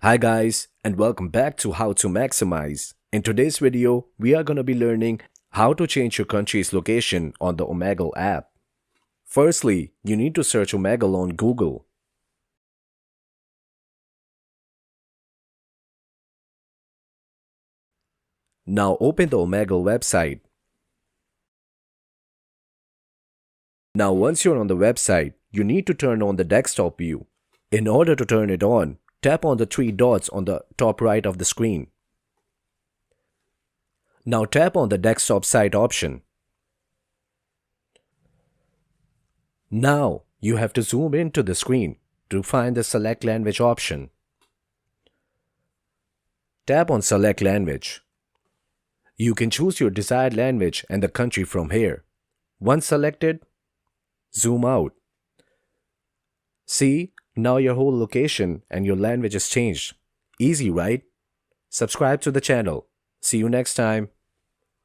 Hi guys, and welcome back to How to Maximize. In today's video, we are going to be learning how to change your country's location on the Omegle app. Firstly, you need to search Omegle on Google. Now open the Omegle website. Now once you're on the website, you need to turn on the desktop view. In order to turn it on, tap on the three dots on the top right of the screen. Now tap on the desktop site option. Now you have to zoom into the screen to find the select language option. Tap on select language. You can choose your desired language and the country from here. Once selected, zoom out. See, now your whole location and your language is changed. Easy, right? Subscribe to the channel. See you next time.